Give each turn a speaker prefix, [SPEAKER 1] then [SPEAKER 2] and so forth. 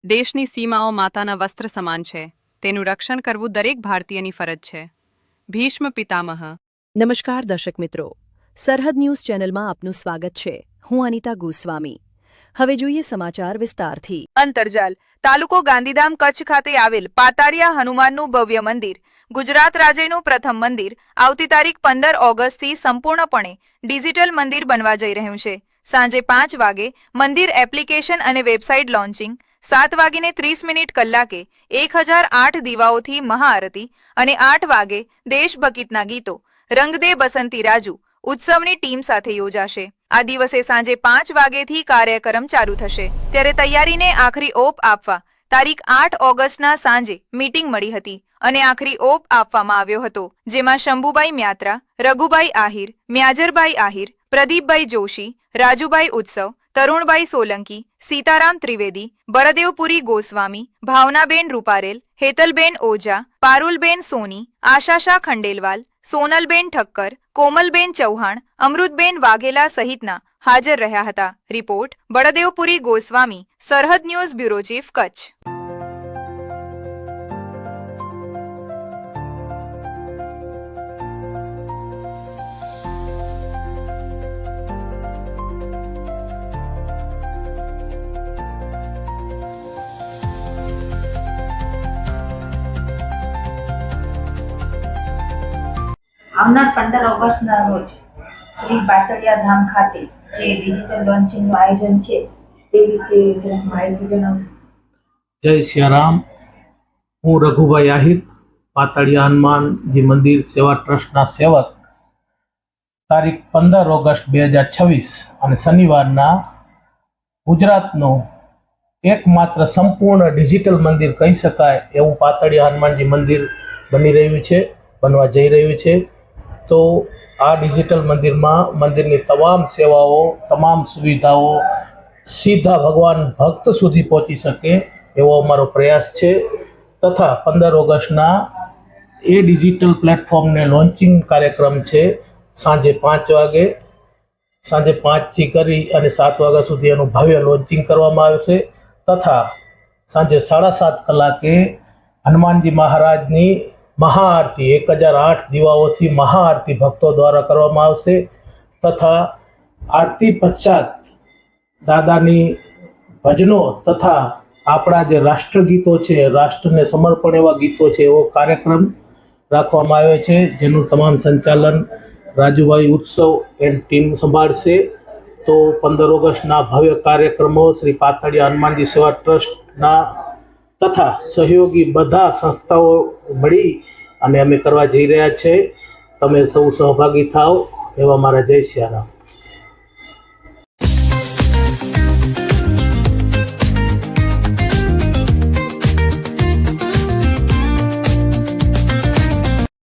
[SPEAKER 1] દેશની સીમાઓ માતાના વસ્ત્ર સમાન છે. તેનું રક્ષણ કરવું દરેક ભારતીયની ફરજ છે. ભીષ્મ પિતામહ.
[SPEAKER 2] નમસ્કાર દર્શક મિત્રો, સરહદ ન્યૂઝ ચેનલમાં આપનું સ્વાગત છે. હું અનિતા ગોસ્વામી. હવે જોઈએ સમાચાર વિસ્તારથી.
[SPEAKER 3] અંતરજાલ તાલુકો ગાંધીધામ કચ્છ ખાતે આવેલ પાતાળિયા હનુમાનનું ભવ્ય મંદિર, ગુજરાત રાજ્યનું પ્રથમ મંદિર, આવતી તારીખ 15 ઓગસ્ટથી સંપૂર્ણપણે ડિજિટલ મંદિર બનવા જઈ રહ્યું છે. સાંજે 5 વાગે મંદિર એપ્લિકેશન અને વેબસાઇટ લોન્ચિંગ, 7:30 કલાકે 1008 દીવાઓથી મહાઆરતી અને 8 વાગે દેશભક્તિના ગીતો રંગદે બસંતી રાજુ ઉત્સવની ટીમ સાથે યોજાશે. આ દિવસે સાંજે 5 વાગ્યેથી કાર્યક્રમ ચાલુ થશે. ત્યારે તૈયારીને આખરી ઓપ આપવા તારીખ 8 ઓગસ્ટના સાંજે મીટિંગ મળી હતી અને આખરી ઓપ આપવામાં આવ્યો હતો, જેમાં શંભુભાઈ મ્યાત્રા, રઘુભાઈ આહિર, મ્યાજરભાઈ આહિર, પ્રદીપભાઈ જોશી, રાજુભાઈ ઉત્સવ, તરુણભાઈ સોલંકી, સીતારામ ત્રિવેદી, બળદેવપુરી ગોસ્વામી, ભાવનાબેન રૂપારેલ, હેતલબેન ઓઝા, પારુલબેન સોની, આશાશા ખંડેલવાલ, સોનલબેન ઠક્કર, કોમલબેન ચૌહાણ, અમૃતબેન વાઘેલા સહિતના હાજર રહ્યા હતા. રિપોર્ટ બળદેવપુરી ગોસ્વામી, સરહદ ન્યૂઝ બ્યુરો ચીફ, કચ્છ.
[SPEAKER 4] આવનાર 15 ઓગસ્ટના રોજ શ્રી પાટડિયા ધામ ખાતે જે ડિજિટલ લોન્ચિંગનું આયોજન છે તે વિશે જરાક માહિતી જણાવો.
[SPEAKER 5] જય સિયારામ. હું રઘુભાઈ આહિર, પાતાળિયા હનુમાનજી મંદિર સેવા ટ્રસ્ટના સેવક. તારીખ 15 ઓગસ્ટ 2026 અને શનિવારના ગુજરાતનું એકમાત્ર સંપૂર્ણ ડિજિટલ મંદિર કહી શકાય એવું પાતાળિયા હનુમાનજી મંદિર બની રહ્યું છે, બનવા જઈ રહ્યું છે. તો આ ડિજિટલ મંદિરમાં મંદિરની તમામ સેવાઓ, તમામ સુવિધાઓ સીધા ભગવાન ભક્ત સુધી પહોંચી શકે એવો અમારો પ્રયાસ છે. તથા 15 ઓગસ્ટના એ ડિજિટલ પ્લેટફોર્મને લોન્ચિંગ કાર્યક્રમ છે. સાંજે 5 વાગે, સાંજે 5થી કરી અને 7 વાગ્યા સુધી એનું ભવ્ય લોન્ચિંગ કરવામાં આવશે. તથા સાંજે 7:30 કલાકે હનુમાનજી મહારાજની મહાઆરતી 1008 દીવાઓથી મહાઆરતી ભક્તો દ્વારા કરવામાં આવશે. તથા આરતી પશ્ચાત દાદાની ભજનો તથા આપણા જે રાષ્ટ્રગીતો છે, રાષ્ટ્રને સમર્પણ એવા ગીતો છે, એવો કાર્યક્રમ રાખવામાં આવ્યો છે, જેનું તમામ સંચાલન રાજુભાઈ ઉત્સવ એન્ડ ટીમ સંભાળશે. તો 15 ઓગસ્ટના ભવ્ય કાર્યક્રમો શ્રી પાતાળિયા હનુમાનજી સેવા ટ્રસ્ટના તથા સહયોગી બધા સંસ્થાઓ મળી અને અમે કરવા જઈ રહ્યા છે. તમે સૌ સહભાગી થાઓ એવા મારા જય સિયારામ.